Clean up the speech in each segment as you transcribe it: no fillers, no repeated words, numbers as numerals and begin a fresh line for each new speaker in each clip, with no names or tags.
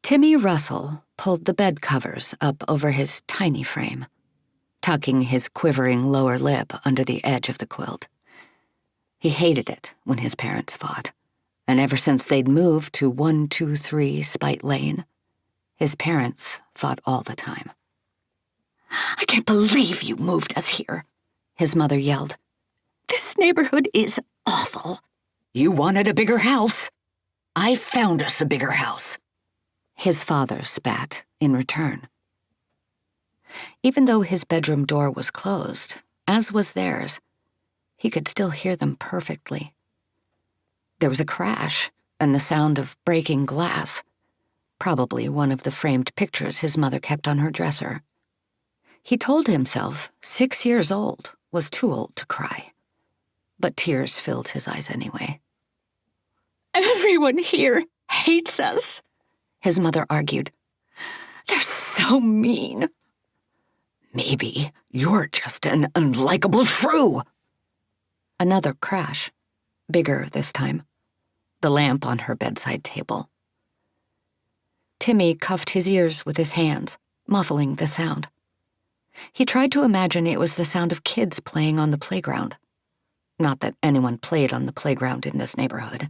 Timmy Russell pulled the bed covers up over his tiny frame, tucking his quivering lower lip under the edge of the quilt. He hated it when his parents fought, and ever since they'd moved to 123 Spite Lane, his parents fought all the time. "I can't believe you moved us here," his mother yelled. "This neighborhood is awful." "You wanted a bigger house. I found us a bigger house," his father spat in return. Even though his bedroom door was closed, as was theirs, he could still hear them perfectly. There was a crash and the sound of breaking glass, probably one of the framed pictures his mother kept on her dresser. He told himself 6 years old was too old to cry, but tears filled his eyes anyway. "Everyone here hates us," his mother argued. "They're so mean." "Maybe you're just an unlikable shrew." Another crash, bigger this time, the lamp on her bedside table. Timmy cuffed his ears with his hands, muffling the sound. He tried to imagine it was the sound of kids playing on the playground. Not that anyone played on the playground in this neighborhood.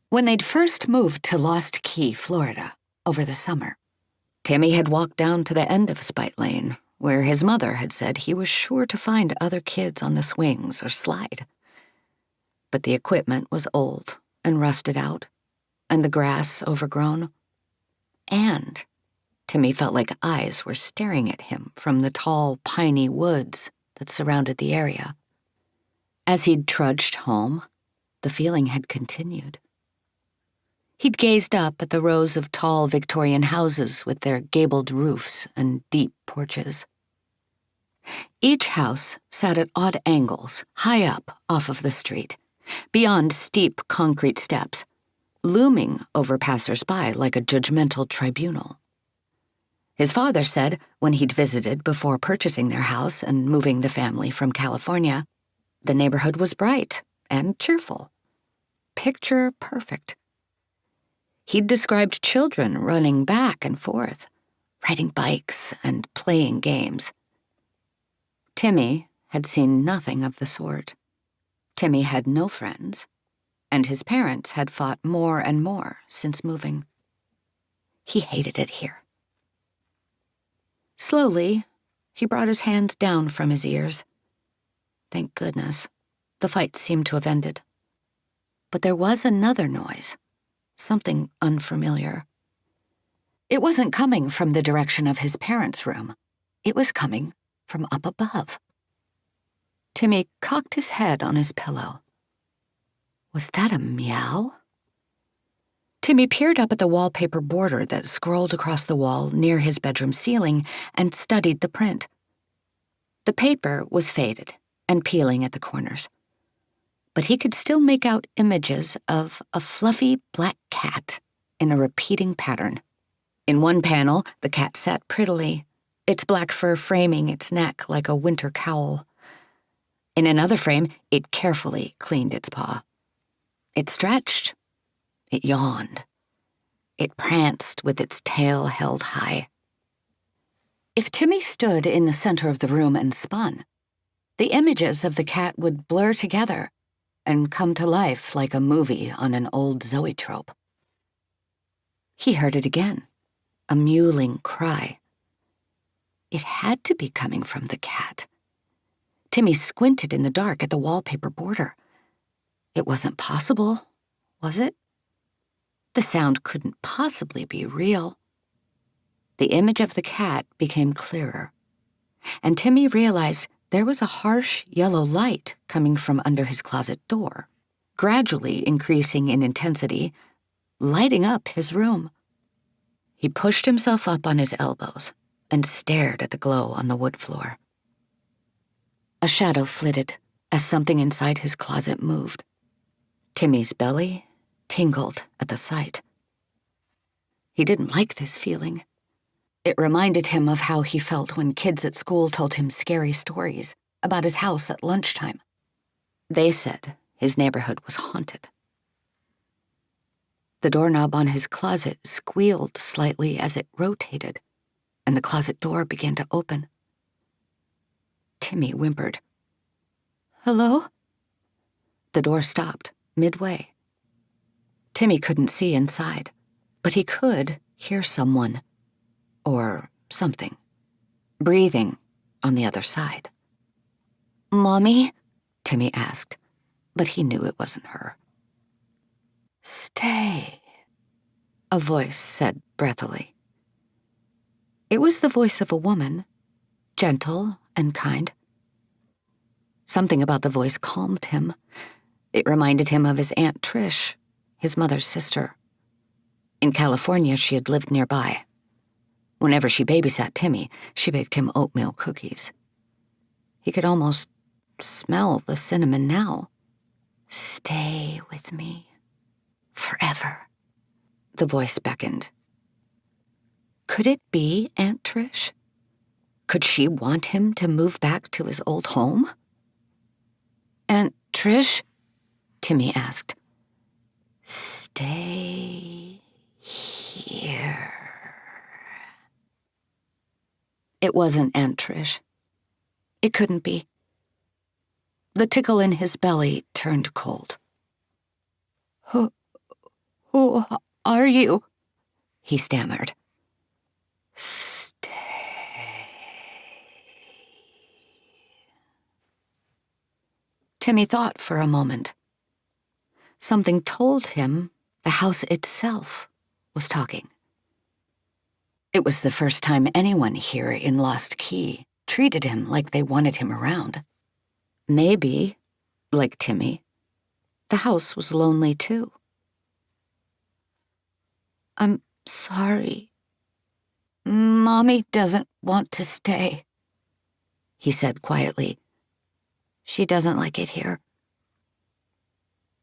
When they'd first moved to Lost Key, Florida, over the summer, Timmy had walked down to the end of Spite Lane, where his mother had said he was sure to find other kids on the swings or slide. But the equipment was old and rusted out, and the grass overgrown. And Timmy felt like eyes were staring at him from the tall, piney woods that surrounded the area. As he'd trudged home, the feeling had continued. He'd gazed up at the rows of tall Victorian houses with their gabled roofs and deep porches. Each house sat at odd angles, high up off of the street, beyond steep concrete steps, looming over passers-by like a judgmental tribunal. His father said when he'd visited before purchasing their house and moving the family from California, the neighborhood was bright and cheerful. Picture perfect. He'd described children running back and forth, riding bikes and playing games. Timmy had seen nothing of the sort. Timmy had no friends, and his parents had fought more and more since moving. He hated it here. Slowly, he brought his hands down from his ears. Thank goodness, the fight seemed to have ended. But there was another noise, something unfamiliar. It wasn't coming from the direction of his parents' room. It was coming from up above. Timmy cocked his head on his pillow. Was that a meow? Timmy peered up at the wallpaper border that scrolled across the wall near his bedroom ceiling and studied the print. The paper was faded and peeling at the corners, but he could still make out images of a fluffy black cat in a repeating pattern. In one panel, the cat sat prettily, its black fur framing its neck like a winter cowl. In another frame, it carefully cleaned its paw. It stretched. It yawned. It pranced with its tail held high. If Timmy stood in the center of the room and spun, the images of the cat would blur together and come to life like a movie on an old zoetrope. He heard it again, a mewling cry. It had to be coming from the cat. Timmy squinted in the dark at the wallpaper border. It wasn't possible, was it? The sound couldn't possibly be real. The image of the cat became clearer, and Timmy realized there was a harsh yellow light coming from under his closet door, gradually increasing in intensity, lighting up his room. He pushed himself up on his elbows and stared at the glow on the wood floor. A shadow flitted as something inside his closet moved. Timmy's belly tingled at the sight. He didn't like this feeling. It reminded him of how he felt when kids at school told him scary stories about his house at lunchtime. They said his neighborhood was haunted. The doorknob on his closet squealed slightly as it rotated, and the closet door began to open. Timmy whimpered. "Hello?" The door stopped midway. Timmy couldn't see inside, but he could hear someone, or something, breathing on the other side. "Mommy?" Timmy asked, but he knew it wasn't her. "Stay," a voice said breathily. It was the voice of a woman, gentle and kind. Something about the voice calmed him. It reminded him of his Aunt Trish, his mother's sister. In California, she had lived nearby. Whenever she babysat Timmy, she baked him oatmeal cookies. He could almost smell the cinnamon now. "Stay with me. Forever," the voice beckoned. Could it be Aunt Trish? Could she want him to move back to his old home? "Aunt Trish?" Timmy asked. "Stay here." It wasn't Aunt Trish. It couldn't be. The tickle in his belly turned cold. Who are you?" he stammered. "Stay." Timmy thought for a moment. Something told him the house itself was talking. It was the first time anyone here in Lost Key treated him like they wanted him around. Maybe, like Timmy, the house was lonely too. "I'm sorry. Mommy doesn't want to stay," he said quietly. "She doesn't like it here."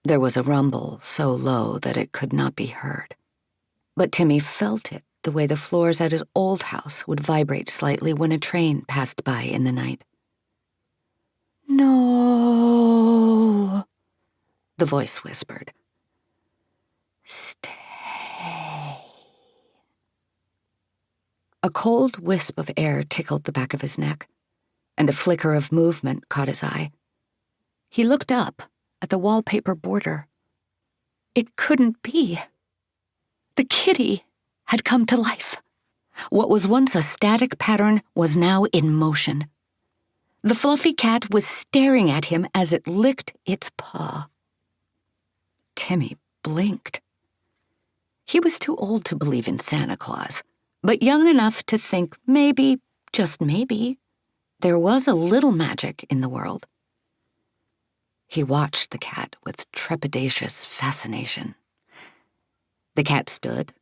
There was a rumble so low that it could not be heard. But Timmy felt it the way the floors at his old house would vibrate slightly when a train passed by in the night. "No," the voice whispered. "Stay." A cold wisp of air tickled the back of his neck, and a flicker of movement caught his eye. He looked up at the wallpaper border. It couldn't be. The kitty had come to life. What was once a static pattern was now in motion. The fluffy cat was staring at him as it licked its paw. Timmy blinked. He was too old to believe in Santa Claus, but young enough to think maybe, just maybe, there was a little magic in the world. He watched the cat with trepidatious fascination. The cat stood,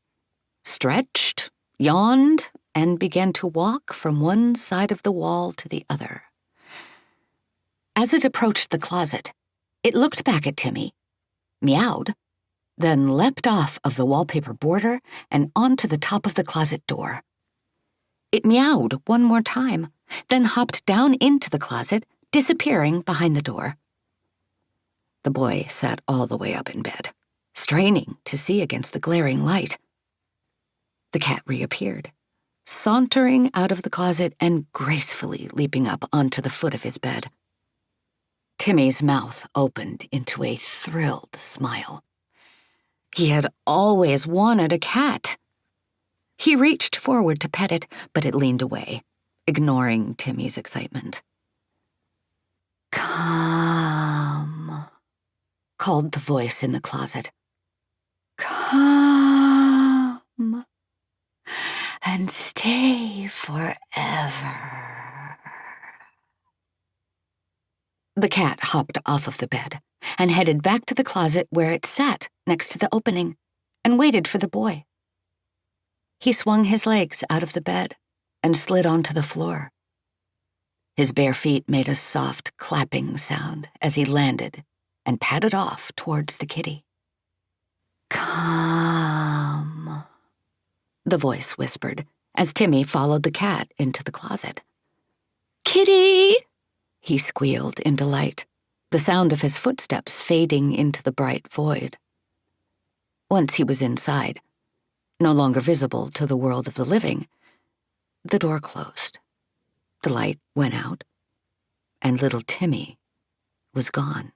stretched, yawned, and began to walk from one side of the wall to the other. As it approached the closet, it looked back at Timmy, meowed, then leapt off of the wallpaper border and onto the top of the closet door. It meowed one more time, then hopped down into the closet, disappearing behind the door. The boy sat all the way up in bed, straining to see against the glaring light. The cat reappeared, sauntering out of the closet and gracefully leaping up onto the foot of his bed. Timmy's mouth opened into a thrilled smile. He had always wanted a cat. He reached forward to pet it, but it leaned away, ignoring Timmy's excitement. "Come," called the voice in the closet. "Come and stay forever." The cat hopped off of the bed and headed back to the closet where it sat next to the opening and waited for the boy. He swung his legs out of the bed and slid onto the floor. His bare feet made a soft clapping sound as he landed and padded off towards the kitty. "Come," the voice whispered as Timmy followed the cat into the closet. "Kitty!" he squealed in delight, the sound of his footsteps fading into the bright void. Once he was inside, no longer visible to the world of the living, the door closed, the light went out, and little Timmy was gone.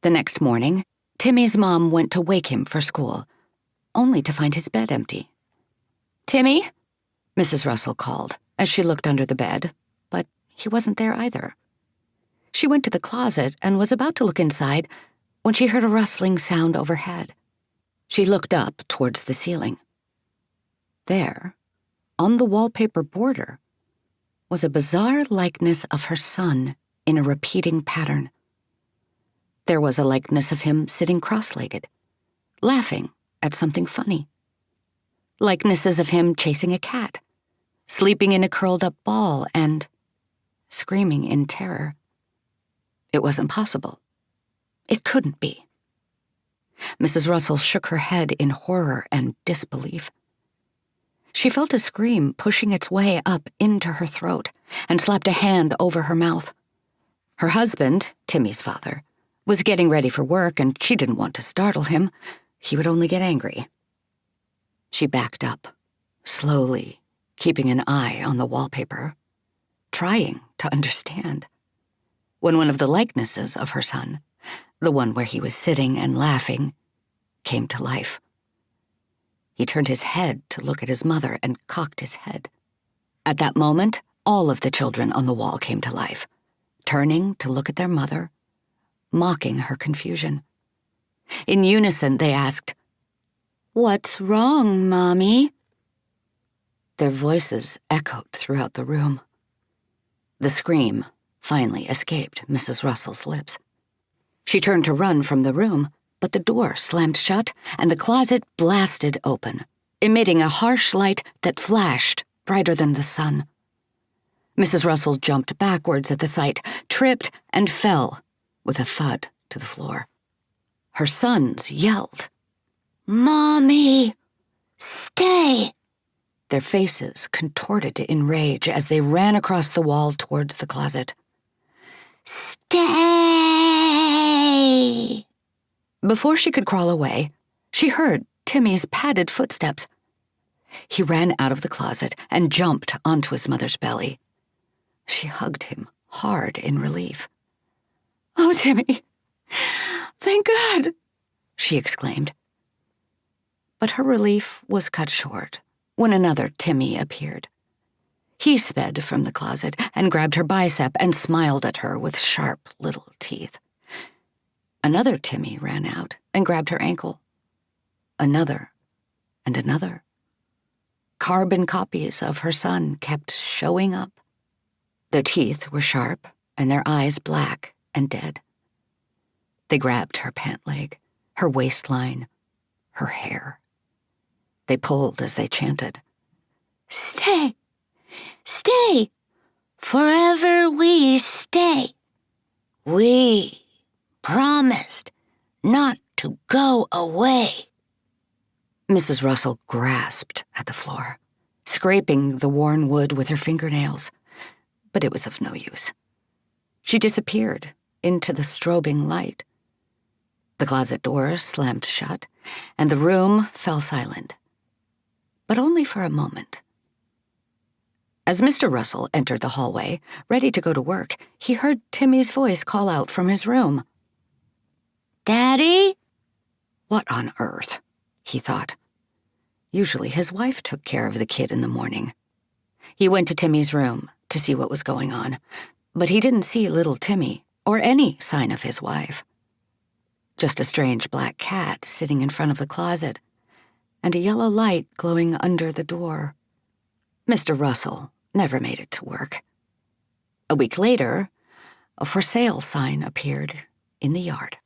The next morning, Timmy's mom went to wake him for school, only to find his bed empty. "Timmy?" Mrs. Russell called as she looked under the bed, but he wasn't there either. She went to the closet and was about to look inside when she heard a rustling sound overhead. She looked up towards the ceiling. There, on the wallpaper border, was a bizarre likeness of her son in a repeating pattern. There was a likeness of him sitting cross-legged, laughing at something funny. Likenesses of him chasing a cat, sleeping in a curled-up ball, and screaming in terror. It wasn't possible. It couldn't be. Mrs. Russell shook her head in horror and disbelief. She felt a scream pushing its way up into her throat and slapped a hand over her mouth. Her husband, Timmy's father, was getting ready for work, and she didn't want to startle him. He would only get angry. She backed up, slowly, keeping an eye on the wallpaper, trying to understand. When one of the likenesses of her son, the one where he was sitting and laughing, came to life. He turned his head to look at his mother and cocked his head. At that moment, all of the children on the wall came to life, turning to look at their mother, mocking her confusion. In unison, they asked, "What's wrong, Mommy?" Their voices echoed throughout the room. The scream finally escaped Mrs. Russell's lips. She turned to run from the room, but the door slammed shut and the closet blasted open, emitting a harsh light that flashed brighter than the sun. Mrs. Russell jumped backwards at the sight, tripped, and fell with a thud to the floor. Her sons yelled, "Mommy, stay!" Their faces contorted in rage as they ran across the wall towards the closet. "Stay!" Before she could crawl away, she heard Timmy's padded footsteps. He ran out of the closet and jumped onto his mother's belly. She hugged him hard in relief. "Oh, Timmy, thank God," she exclaimed. But her relief was cut short when another Timmy appeared. He sped from the closet and grabbed her bicep and smiled at her with sharp little teeth. Another Timmy ran out and grabbed her ankle. Another and another. Carbon copies of her son kept showing up. Their teeth were sharp and their eyes black and dead. They grabbed her pant leg, her waistline, her hair. They pulled as they chanted, "Stay! Stay! Forever we stay! We promised not to go away." Mrs. Russell grasped at the floor, scraping the worn wood with her fingernails, but it was of no use. She disappeared into the strobing light. The closet door slammed shut, and the room fell silent, but only for a moment. As Mr. Russell entered the hallway, ready to go to work, he heard Timmy's voice call out from his room. "Daddy?" What on earth? He thought. Usually his wife took care of the kid in the morning. He went to Timmy's room to see what was going on, but he didn't see little Timmy or any sign of his wife. Just a strange black cat sitting in front of the closet and a yellow light glowing under the door. Mr. Russell never made it to work. A week later, a for sale sign appeared in the yard.